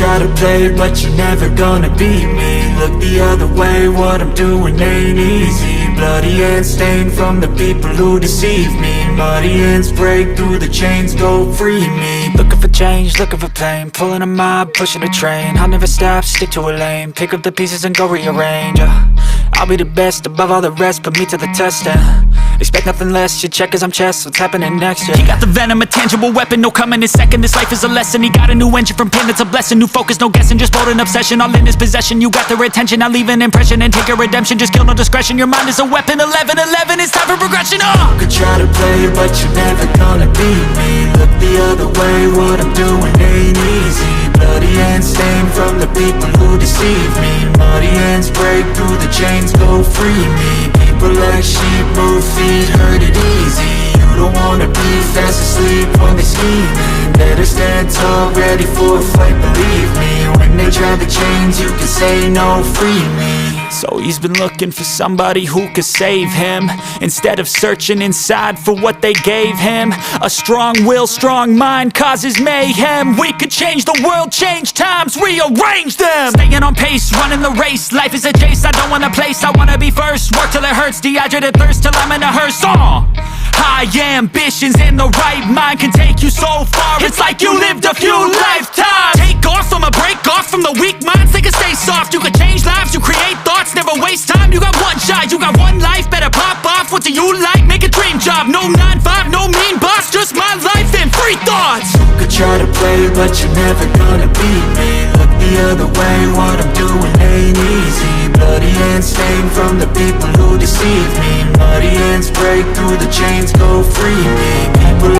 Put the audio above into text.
try to play, but you're never gonna beat me. Look the other way, what I'm doing ain't easy. Bloody hands stained from the people who deceive me. Muddy hands break through the chains, go free me. Looking for change, looking for pain, pulling a mob, pushing a train. I'll never stop, stick to a lane, pick up the pieces and go rearrange. I'll be the best above all the rest, put me to the test and expect nothing less. You check as I'm chess, what's happening next? Yeah. He got the venom, a tangible weapon, no coming in second. This life is a lesson. He got a new engine from pain, it's a blessing. New focus, no guessing, just bold and obsession. All in his possession, you got their attention. I leave an impression and take a redemption. Just kill, no discretion. Your mind is a weapon. 11-11, it's time for progression. You could try to play, but you're never gonna beat me. Look the other way, what I'm doing ain't easy. Bloody hands stained from the people who deceive me. Muddy hands break through the chains, go free me. People like sheep move feet, hurt it easy. You don't wanna be fast asleep when they scheming. Better stand tall, ready for a fight, believe me. When they try the chains, you can say no, free me. So he's been looking for somebody who could save him, instead of searching inside for what they gave him. A strong will, strong mind causes mayhem. We could change the world, change times, rearrange them. Staying on pace, running the race. Life is a chase, I don't want a place, I wanna be first. Work till it hurts, dehydrated thirst till I'm in a hearse. High ambitions and the right mind can take you so far. It's like you lived a few lifetimes. Take off, I'ma break off from the weak minds. They can stay soft, you can change lives, you create thoughts. Never waste time, you got one shot, you got one life. Better pop off, what do you like? Make a dream job, no 9-5, no mean boss. Just my life and free thoughts. You could try to play, but you're never gonna beat me. Look the other way, what I'm doing ain't easy. Bloody hands stained from the people who deceive me. Muddy hands break through the chains, go free me.